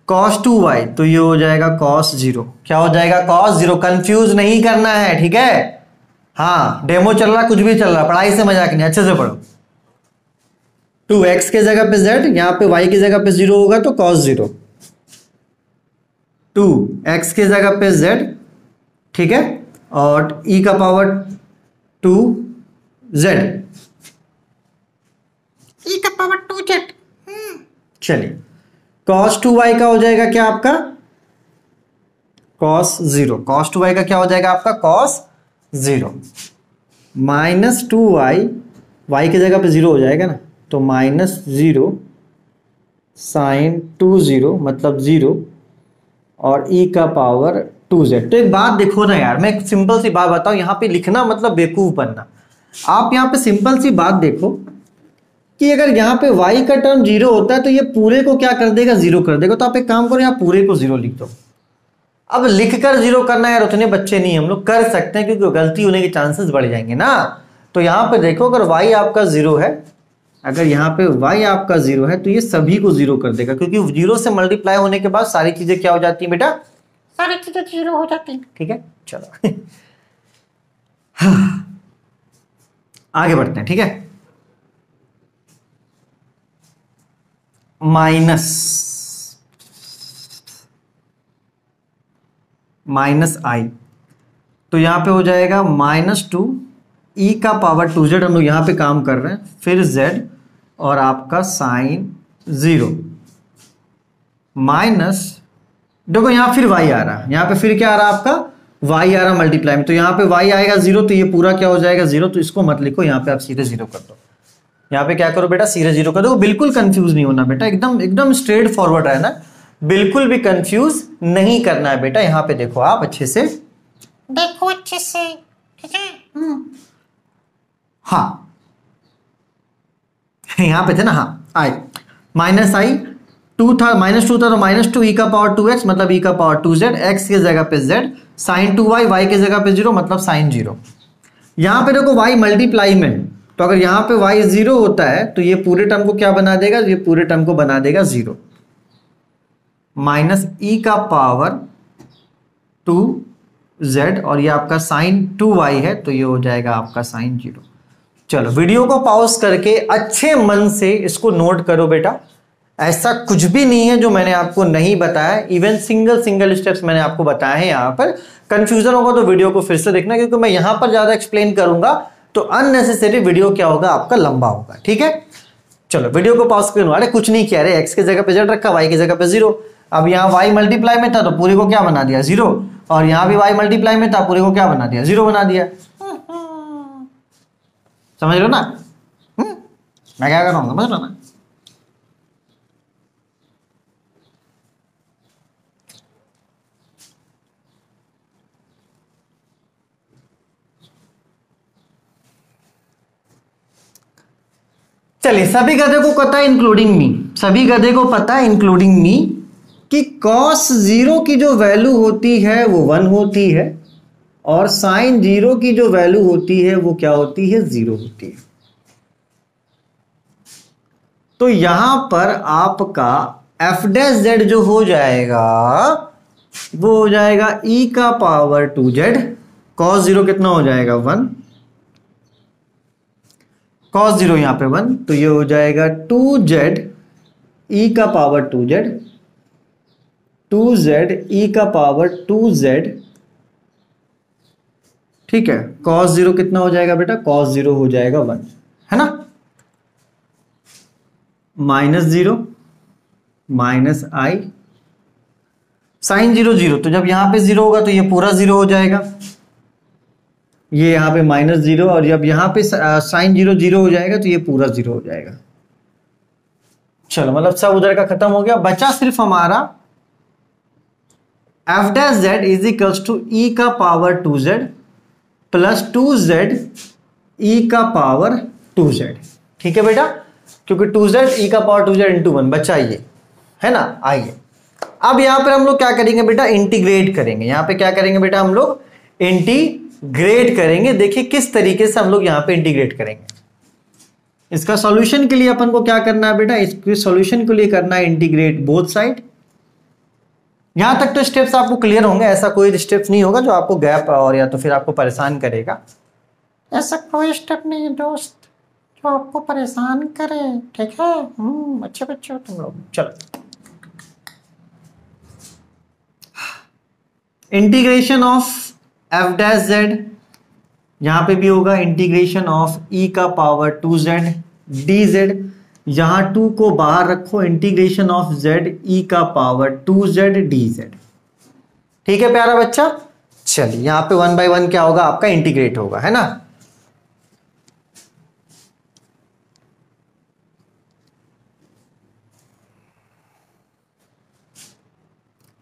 cos 2y तो ये हो जाएगा cos 0, क्या हो जाएगा cos 0, कंफ्यूज नहीं करना है। ठीक है, हाँ डेमो चल रहा, कुछ भी चल रहा, पढ़ाई से मजाक नहीं, अच्छे से पढ़ो। 2x के जगह पे z, यहां पे y की जगह पे 0 होगा तो cos 0, 2x के जगह पे z, ठीक है, और e का पावर 2z, e का पावर 2z। चलिए cos 2y का हो जाएगा क्या आपका cos 0, cos 2y का क्या हो जाएगा आपका cos 0, माइनस 2y, y की जगह पे 0 हो जाएगा ना, तो माइनस 0 साइन 20 मतलब 0 और e का पावर 2z। तो एक बात देखो ना यार, मैं एक सिंपल सी बात बताऊं, यहां पे लिखना मतलब बेवकूफ बनना। आप यहां पे सिंपल सी बात देखो कि अगर यहाँ पे y का टर्म 0 होता है तो ये पूरे को क्या कर देगा 0 कर देगा। तो आप एक काम करो, यहाँ पूरे को 0 लिख दो। अब लिखकर 0 करना यार उतने बच्चे नहीं, हम लोग कर सकते हैं क्योंकि गलती होने के चांसेस बढ़ जाएंगे ना। तो यहाँ पे देखो अगर y आपका 0 है, अगर यहाँ पे y आपका 0 है तो ये सभी को 0 कर देगा, क्योंकि 0 से मल्टीप्लाई होने के बाद सारी चीजें क्या हो जाती है बेटा, सारी चीजें 0 हो जाती हैं। ठीक है चलो आगे बढ़ते हैं, ठीक है। माइनस आई, तो यहां पे हो जाएगा -2 e का पावर 2z, हम लोग यहां पे काम कर रहे हैं, फिर z और आपका साइन 0 माइनस, देखो यहां फिर y आ रहा है, यहां पे फिर क्या आ रहा है आपका y आ रहा मल्टीप्लाई में, तो यहां पे y आएगा 0 तो ये पूरा क्या हो जाएगा 0, तो इसको मत लिखो, यहां पे आप सीधे 0 कर दो। यहाँ पे क्या करो बेटा, सीधे 0 कर दो, बिल्कुल कंफ्यूज नहीं होना बेटा, एकदम एकदम स्ट्रेट फॉरवर्ड रहना, बिल्कुल भी कंफ्यूज नहीं करना है बेटा। यहाँ पे देखो आप अच्छे से देखो अच्छे से, ठीक है। हाँ यहाँ पे थे ना, हाँ आई माइनस आई 2 था, -2 था तो -2 e का पावर 2x मतलब e का पावर 2z, x की जगह पे z, साइन 2y, y की जगह पे 0 मतलब साइन 0। यहाँ पे देखो y मल्टीप्लाई में, तो अगर यहाँ पे y 0 होता है तो ये पूरे टर्म को क्या बना देगा, ये पूरे टर्म को बना देगा 0, माइनस e का पावर 2z, और ये आपका साइन 2y है तो ये हो जाएगा आपका साइन 0। चलो वीडियो को पॉज करके अच्छे मन से इसको नोट करो बेटा, ऐसा कुछ भी नहीं है जो मैंने आपको नहीं बताया, इवन सिंगल स्टेप्स मैंने आपको बताए हैं। यहाँ पर कंफ्यूजन होगा तो वीडियो को फिर से देखना, क्योंकि मैं यहाँ पर ज्यादा एक्सप्लेन करूंगा तो अननेसेसरी वीडियो क्या होगा आपका लंबा होगा, ठीक है। चलो वीडियो को पॉज करो, अरे कुछ नहीं किया, अरे x की जगह पे z रखा, y की जगह पे 0, अब यहाँ y मल्टीप्लाई में था तो पूरे को क्या बना दिया 0, और यहाँ भी y मल्टीप्लाई में था पूरे को क्या बना दिया 0 बना दिया। समझ रहे हो ना, मैं क्या कर रहा हूँ समझ रहे हो ना। चलिए सभी गधे को पता है इंक्लूडिंग मी, सभी गधे को पता है इंक्लूडिंग मी कि cos 0 की जो वैल्यू होती है वो 1 होती है, और साइन 0 की जो वैल्यू होती है वो क्या होती है 0 होती है। तो यहां पर आपका f' जो हो जाएगा वो हो जाएगा e का पावर 2z, cos 0 कितना हो जाएगा 1, cos 0 यहां पे 1, तो ये हो जाएगा 2z e का पावर 2z, 2z e का पावर 2z, ठीक है। cos 0 कितना हो जाएगा बेटा, cos 0 हो जाएगा 1, है ना, -0 माइनस आई, साइन 0 0, तो जब यहां पे 0 होगा तो ये पूरा 0 हो जाएगा, ये यहाँ पे -0, और जब यहाँ पे साइन 0 0 हो जाएगा तो ये पूरा 0 हो जाएगा। चलो मतलब सब उधर का खत्म हो गया, बचा सिर्फ हमारा f' is equals to e का power 2z plus 2z e का पावर 2z, ठीक है बेटा, क्योंकि 2z e का पावर 2z इंटू 1 बचा ये, है ना। आइए अब यहां पर हम लोग क्या करेंगे बेटा, इंटीग्रेट करेंगे। यहां पे क्या करेंगे बेटा, हम लोग इंटीग्रेट करेंगे। देखिए किस तरीके से हम लोग यहां पे इंटीग्रेट करेंगे। इसका सॉल्यूशन के लिए अपन को क्या करना है बेटा, इसके सॉल्यूशन के लिए करना है इंटीग्रेट बोथ साइड। यहां तक तो स्टेप्स आपको क्लियर होंगे, ऐसा कोई स्टेप्स नहीं होगा जो आपको गैप और या तो फिर आपको परेशान करेगा। ऐसा कोई स्टेप नहीं है दोस्त, जो आपको परेशान करे, ठीक है? अच्छे बच्चे हो तुम लोग। चलो, integration of F dash Z, यहां पे भी होगा इंटीग्रेशन ऑफ ई का पावर 2z डी जेड, यहां 2 को बाहर रखो, इंटीग्रेशन ऑफ z ई का पावर 2z डी जेड। ठीक है प्यारा बच्चा। चलिए यहां पे 1 बाय 1 क्या होगा आपका, इंटीग्रेट होगा, है ना।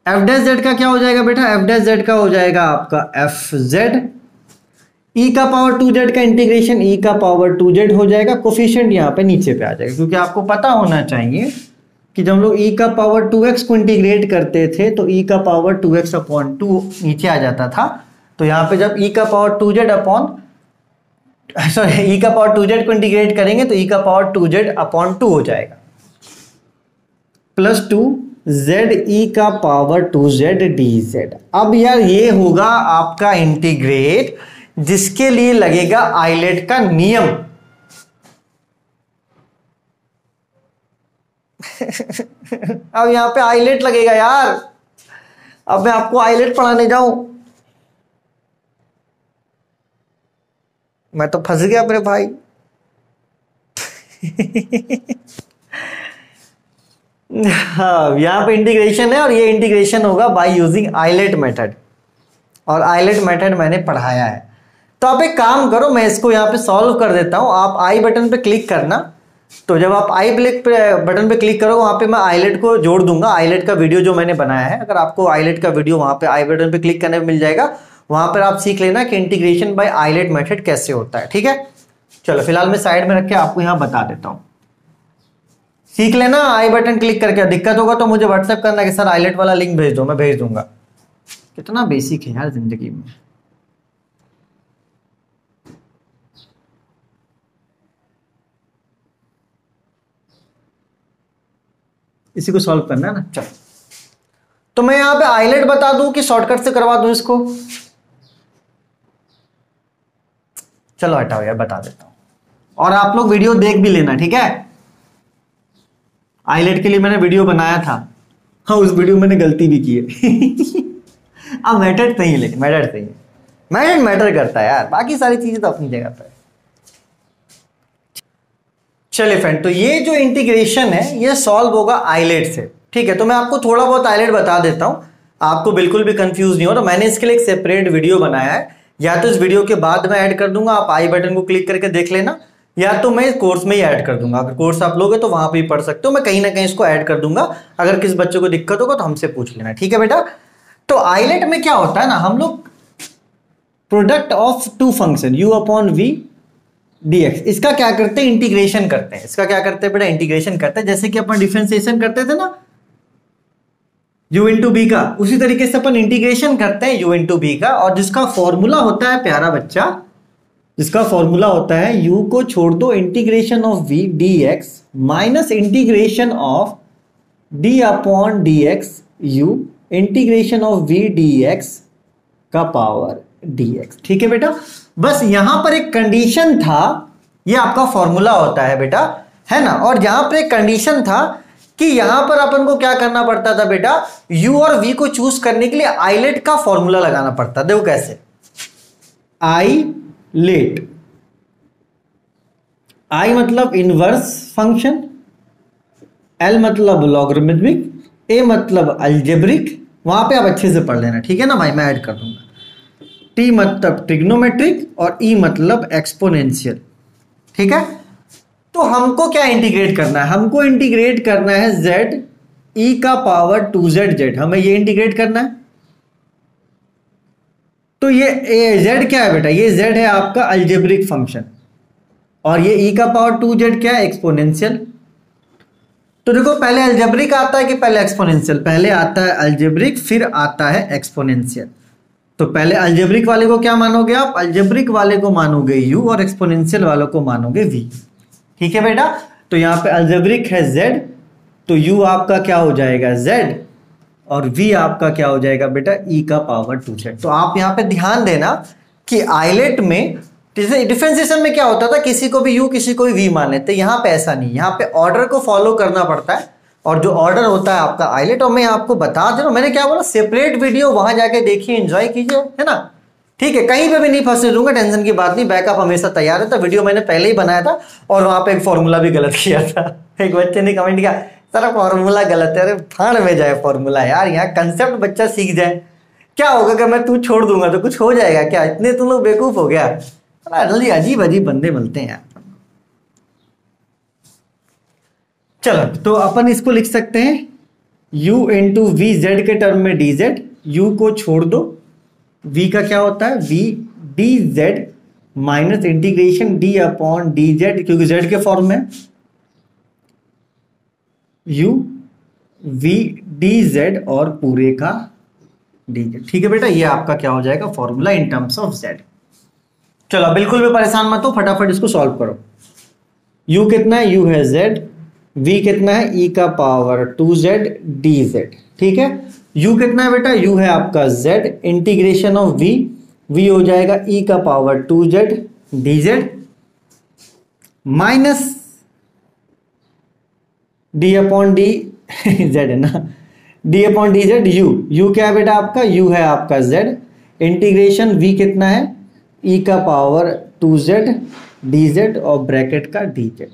एफ डैश जेड का क्या हो जाएगा बेटा, एफ डैश जेड का हो जाएगा आपका एफ जेड, ई का पावर 2z का इंटीग्रेशन ई का पावर 2z हो जाएगा। कोफिशिएंट यहाँ पे नीचे पे आ जाएगा, क्योंकि आपको पता होना चाहिए कि जब हम लोग ई का पावर 2x को इंटीग्रेट करते थे तो ई का पावर 2x अपॉन 2 नीचे आ जाता था। तो यहाँ पे जब ई का पावर 2z अपॉन सॉरी ई का पावर 2z को इंटीग्रेट करेंगे तो ई का पावर 2z अपॉन 2 हो जाएगा, प्लस 2 z ई का पावर 2z dz। अब यार ये होगा आपका इंटीग्रेट जिसके लिए लगेगा आइलेट का नियम। अब यहां पे आइलेट लगेगा यार, अब मैं आपको आइलेट पढ़ाने जाऊं, मैं तो फंस गया अपने भाई। हाँ, यहां पे इंटीग्रेशन है और ये इंटीग्रेशन होगा बाय यूजिंग आइलेट मेथड, और आइलेट मेथड मैंने पढ़ाया है। तो आप एक काम करो, मैं इसको यहाँ पे सॉल्व कर देता हूँ, आप आई बटन पे क्लिक करना। तो जब आप आई बटन पे क्लिक करो वहाँ पे मैं आइलेट को जोड़ दूंगा, आइलेट का वीडियो जो मैंने बनाया है। अगर आपको आइलेट का वीडियो वहाँ पे आई बटन पे क्लिक करने में मिल जाएगा, वहाँ पर आप सीख लेना कि इंटीग्रेशन बाय आइलेट मेथड कैसे होता है। ठीक है, चलो फिलहाल मैं साइड में रख के आपको यहाँ बता देता हूँ, सीख लेना। आई बटन क्लिक करके दिक्कत होगा तो मुझे व्हाट्सएप करना कि सर आइलेट वाला लिंक भेज दो, मैं भेज दूंगा। कितना बेसिक है यार जिंदगी में। इसी को सॉल्व करना है ना। चलो, तो मैं यहां पे आइलेट बता दूं कि शॉर्टकट से करवा दूं इसको। चलो हटाओ यार, बता देता हूं, और आप लोग वीडियो देख भी लेना, ठीक है। आइलेट के लिए मैंने वीडियो बनाया था, हाँ उस वीडियो मैंने गलती भी की है। अब मैटर सही है, लेकिन मैटर सही है, मैटर करता है यार, बाकी सारी चीजें तो अपनी जगह पर। चलिए फ्रेंड, तो ये जो इंटीग्रेशन है ये सॉल्व होगा आइलेट से। ठीक है, तो मैं आपको थोड़ा बहुत आइलेट बता देता हूं, आपको बिल्कुल भी कंफ्यूज नहीं हो। तो मैंने इसके लिए एक सेपरेट वीडियो बनाया है, या तो इस वीडियो के बाद में ऐड कर दूंगा, आप आई बटन को क्लिक करके देख लेना, या तो मैं कोर्स में ही ऐड कर दूंगा। अगर कोर्स आप लोगे तो वहां पे भी पढ़ सकते हो, मैं कहीं ना कहीं इसको ऐड कर दूंगा। अगर किस बच्चे को दिक्कत होगा तो हमसे पूछ लेना, ठीक है बेटा। तो आइलेट में क्या होता है ना, हम लोग product of two function u upon v dx, इसका क्या करते हैं, इंटीग्रेशन करते हैं। इसका क्या करते हैं बेटा, इंटीग्रेशन करते हैं। जैसे कि अपन डिफरेंशिएशन करते थे ना u इंटू बी का, उसी तरीके से अपन इंटीग्रेशन करते हैं u इंटू बी का, और जिसका फॉर्मूला होता है प्यारा बच्चा, जिसका फॉर्मूला होता है u को छोड़ दो integration of v dx minus integration of d upon dx u integration of v dx का पावर dx। ठीक है बेटा, बस यहां पर एक कंडीशन था, ये आपका फॉर्मूला होता है बेटा, है ना। और यहां पर एक कंडीशन था कि यहां पर अपन को क्या करना पड़ता था बेटा, u और v को चूज करने के लिए आइलेट का फॉर्मूला लगाना पड़ता। देखो कैसे, आइलेट, आई मतलब इनवर्स फंक्शन, एल मतलब लॉगरिथमिक, ए मतलब अलजेब्रिक, वहां पे आप अच्छे से पढ़ लेना, ठीक है ना भाई, मैं ऐड कर दूंगा। टी मतलब ट्रिग्नोमेट्रिक और ई मतलब एक्सपोनेंशियल, ठीक है। तो हमको क्या इंटीग्रेट करना है, हमको इंटीग्रेट करना है z e का पावर 2z, हमें ये इंटीग्रेट करना है। तो ये z क्या है बेटा, ये z है आपका अलजेब्रिक फंक्शन, और ये e का पावर 2z क्या है, एक्सपोनेंशियल। तो देखो पहले अलजेब्रिक आता है कि पहले एक्सपोनेंशियल, पहले आता है अलजेब्रिक फिर आता है एक्सपोनेंशियल। तो पहले अलजेब्रिक वाले को क्या मानोगे आप, अलजेब्रिक वाले को मानोगे u और एक्सपोनेंशियल वालों को मानोगे v, ठीक है बेटा। तो यहाँ पे अलजेब्रिक है z, तो u आपका क्या हो जाएगा z, और v आपका क्या हो जाएगा बेटा e का पावर 2z। तो आप यहाँ पे ध्यान देना कि आइलेट में डिफरेंशिएशन में क्या होता था, किसी को भी u किसी को भी v मान लेते, यहाँ पे ऐसा नहीं, यहाँ पे ऑर्डर को फॉलो करना पड़ता है, और जो ऑर्डर होता है आपका आइलेट, और मैं आपको बता दे रहा हूँ, मैंने क्या बोला, सेपरेट वीडियो वहां जाके देखिए, एंजॉय कीजिए, है ना, ठीक है, कहीं पे भी नहीं फंसने दूंगा, टेंशन की बात नहीं, बैकअप हमेशा तैयार है। तो वीडियो मैंने पहले ही बनाया था, और वहां पे एक फॉर्मूला भी गलत किया था, एक बच्चे ने कमेंट किया सर फॉर्मूला गलत है, अरे फाड़ में जाए फॉर्मूला यार, यहाँ कंसेप्ट बच्चा सीख जाए, क्या होगा कि मैं तू छोड़ दूंगा तो कुछ हो जाएगा क्या, इतने तुम लोग बेवकूफ हो गया, अजीब अजीब बंदे मिलते हैं यार। चलो तो अपन इसको लिख सकते हैं u इंटू वी जेड के टर्म में डी जेड, u को छोड़ दो, v का क्या होता है v D Z minus integration d upon D Z, क्योंकि z के फॉर्म में u v डी जेड और पूरे का डी जेड। ठीक है बेटा, ये आपका क्या हो जाएगा formula in terms of z। चलो बिल्कुल भी परेशान मत हो, फटाफट इसको सॉल्व करो। u कितना है, u है z, v कितना है e का पावर 2z dz, ठीक है। u कितना है बेटा, u है आपका z, इंटीग्रेशन ऑफ v हो जाएगा e का power 2z dz minus d upon D z है ना, d upon D Z, u क्या है बेटा आपका, u है आपका z, इंटीग्रेशन v कितना है e का पावर 2z dz और ब्रैकेट का dz।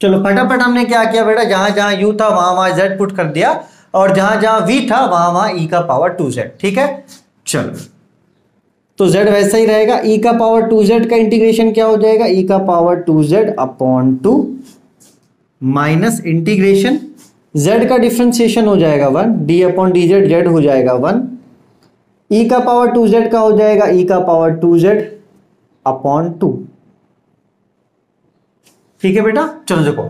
चलो फटाफट हमने क्या किया बेटा, जहां जहां u था वहां वहां z पुट कर दिया, और जहां जहां v था वहां वहां e का पावर 2z, ठीक है। चलो तो z वैसा ही रहेगा, e का पावर 2z का इंटीग्रेशन क्या हो जाएगा, e का power 2z upon 2 minus integration z का डिफरेंशिएशन हो जाएगा 1, d upon D Z, z हो जाएगा 1, e का पावर 2z का हो जाएगा e का पावर 2z अपॉन 2, ठीक है बेटा। चलो देखो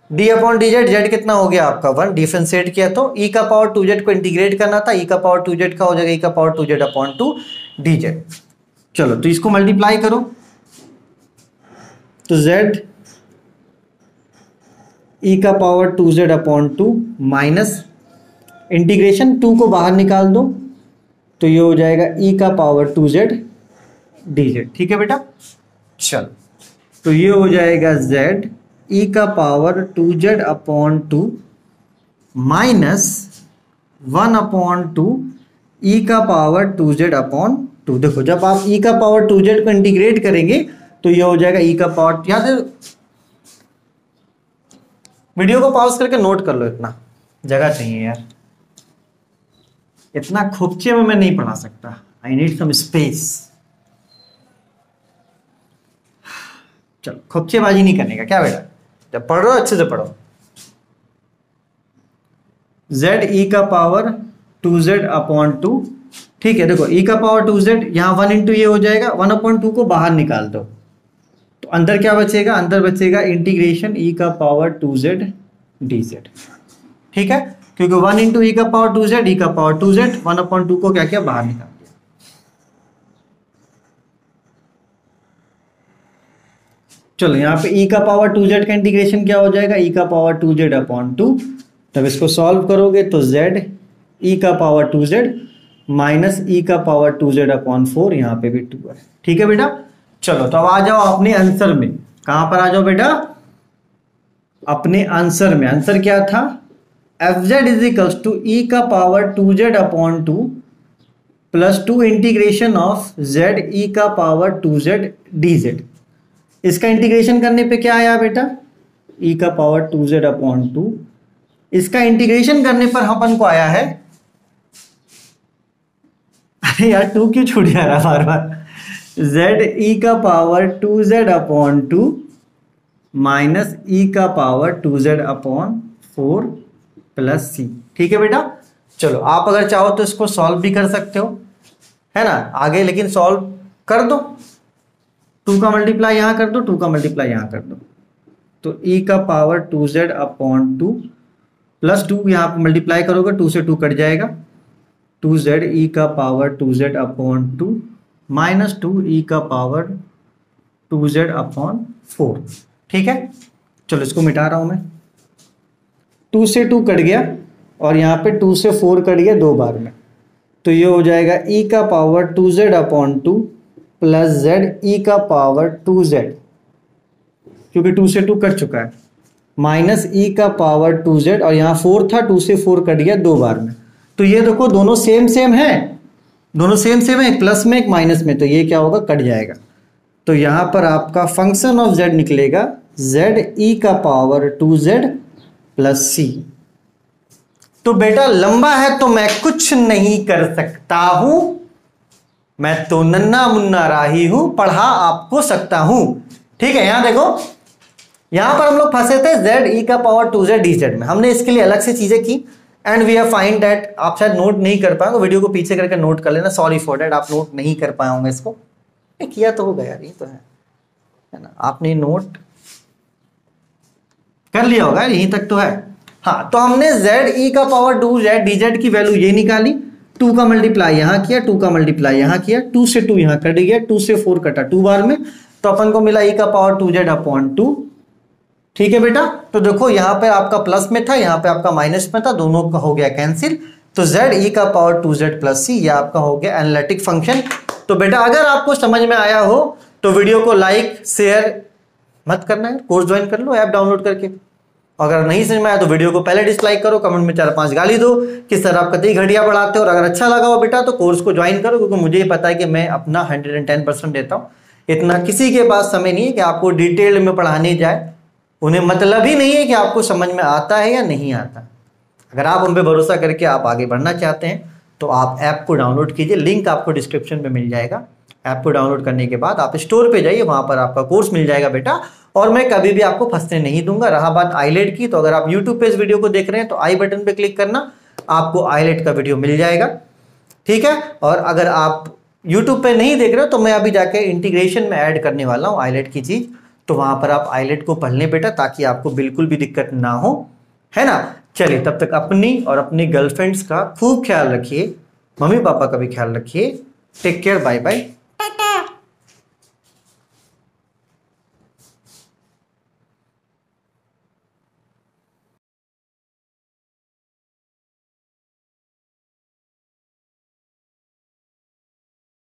d upon D Z, Z कितना हो गया आपका 1, डिफरेंशिएट किया तो e का पावर 2z को इंटीग्रेट करना था, e का पावर 2z का हो जाएगा e का पावर 2z अपॉन 2 dz। चलो तो इसको मल्टीप्लाई करो, तो z e का power 2z upon 2 minus integration 2 को बाहर निकाल दो, तो ये हो जाएगा e का पावर 2z dz, ठीक है बेटा। चलो तो ये हो जाएगा z e का power 2z upon 2 minus 1 upon 2 e का पावर 2z अपॉन 2। देखो जब आप e का पावर 2z को इंटीग्रेट करेंगे तो ये हो जाएगा e का पावर, याद है, वीडियो को पॉज करके नोट कर लो, इतना जगह चाहिए यार, इतना खोपचे में मैं नहीं पढ़ा सकता, आई नीड सम स्पेस। चलो खोपचेबाजी नहीं करने का क्या बेटा, जब पढ़ रहे हो अच्छे से पढ़ो। z e का पावर 2z अपॉन 2, ठीक है। देखो e का पावर 2z, यहाँ 1 इंटू ये हो जाएगा, 1 अपॉन 2 को बाहर निकाल दो, तो अंदर क्या बचेगा, अंदर बचेगा इंटीग्रेशन e का पावर 2z dz, ठीक है, क्योंकि 1 इंटू e का पावर 2z, e का पावर 2z, 1 अपॉन 2 को क्या किया बाहर निकाल दिया। चलो यहाँ पे e का पावर 2z का इंटीग्रेशन क्या हो जाएगा, e का पावर 2z अपॉन 2, तब इसको सॉल्व करोगे तो z e का पावर 2z माइनस e का पावर 2z अपॉन 4, यहाँ पे भी 2 है, ठीक है बेटा। चलो तो अब आ जाओ अपने आंसर में, कहां पर आ जाओ बेटा, अपने आंसर में। आंसर क्या था, fz is equals to e का power 2z upon 2 plus 2 integration of z e का पावर 2z dz। इसका इंटीग्रेशन करने पे क्या आया बेटा, e का पावर 2z अपॉन 2, इसका इंटीग्रेशन करने पर अपन को आया है, अरे यार 2 क्यों छूट जा रहा बार बार, z e का power 2z upon 2 minus e का power 2z upon 4 plus c, ठीक है बेटा। चलो आप अगर चाहो तो इसको सॉल्व भी कर सकते हो, है ना आगे, लेकिन सॉल्व कर दो, 2 का मल्टीप्लाई यहां कर दो, 2 का मल्टीप्लाई यहां कर दो, तो e का पावर 2z अपॉन 2 प्लस 2 यहां पर मल्टीप्लाई करोगे, 2 से 2 कट जाएगा, 2z e का power 2z upon 2 minus 2 e का पावर 2z अपॉन 4, ठीक है। चलो इसको मिटा रहा हूं मैं, 2 से 2 कट गया और यहाँ पे 2 से 4 कट गया 2 बार में, तो ये हो जाएगा e का power 2z upon 2 plus Z E का पावर 2z, क्योंकि 2 से 2 कट चुका है, माइनस ई का पावर 2z, और यहाँ 4 था, 2 से 4 कट गया 2 बार में। तो ये देखो दोनों सेम सेम है, दोनों सेम सेम है, एक प्लस में एक माइनस में, तो ये क्या होगा, कट जाएगा। तो यहां पर आपका फंक्शन ऑफ z निकलेगा z e का पावर 2z प्लस c। तो बेटा लंबा है तो मैं कुछ नहीं कर सकता हूं, मैं तो नन्ना मुन्ना राही हूं, पढ़ा आपको सकता हूं। ठीक है, यहां देखो, यहां पर हम लोग फंसे थे z e का पावर 2z dz में, हमने इसके लिए अलग से चीजें की and we have find that. आप शायद नोट नहीं कर पाएंगे, वीडियो को पीछे करके नोट कर लेना, सॉरी फॉर दैट, आप नोट नहीं कर पाए होंगे इसको, किया तो होगा यार, ये तो है ना, आपने नोट कर लिया होगा, यहीं तक तो है। हाँ, तो हमने z e का पावर 2z dz की वैल्यू ये निकाली, 2 का मल्टीप्लाई यहां किया, 2 का मल्टीप्लाई यहां किया, 2 से 2 यहां कट गया, 2 से 4 कटा 2 बार में, तो अपन को मिला e का पावर 2z अपॉन 2। ठीक है बेटा, तो देखो यहां पे आपका प्लस में था, यहां पे आपका माइनस में था, दोनों का हो गया कैंसिल, तो z e का पावर 2z प्लस c, ये आपका हो गया एनालिटिक फंक्शन। तो बेटा अगर आपको समझ में आया हो तो वीडियो को लाइक शेयर मत करना है, कोर्स ज्वाइन कर लो ऐप डाउनलोड करके। अगर नहीं समझ में आया तो वीडियो को पहले डिसलाइक करो, कमेंट में 4-5 गाली दो कि सर आप कतई घटिया पढ़ाते हो, और अगर अच्छा लगा हो बेटा तो कोर्स को ज्वाइन करो, क्योंकि मुझे पता है कि मैं अपना 110% देता हूँ। इतना किसी के पास समय नहीं है कि आपको डिटेल में पढ़ाने जाए, उन्हें मतलब ही नहीं है कि आपको समझ में आता है या नहीं आता। अगर आप उन पर भरोसा करके आप आगे बढ़ना चाहते हैं तो आप ऐप को डाउनलोड कीजिए, लिंक आपको डिस्क्रिप्शन में मिल जाएगा। ऐप को डाउनलोड करने के बाद आप स्टोर पे जाइए, वहां पर आपका कोर्स मिल जाएगा बेटा, और मैं कभी भी आपको फंसने नहीं दूंगा। रहा बात आईलेट की, तो अगर आप यूट्यूब पे इस वीडियो को देख रहे हैं तो आई बटन पे क्लिक करना, आपको आईलेट का वीडियो मिल जाएगा। ठीक है, और अगर आप यूट्यूब पे नहीं देख रहे हो तो मैं अभी जाके इंटीग्रेशन में ऐड करने वाला हूँ आईलेट की चीज, तो वहां पर आप आईलेट को पढ़ लें बेटा, ताकि आपको बिल्कुल भी दिक्कत ना हो, है ना। चलिए, तब तक अपनी और अपनी गर्लफ्रेंड्स का खूब ख्याल रखिए, मम्मी पापा का भी ख्याल रखिए। Take care, bye bye.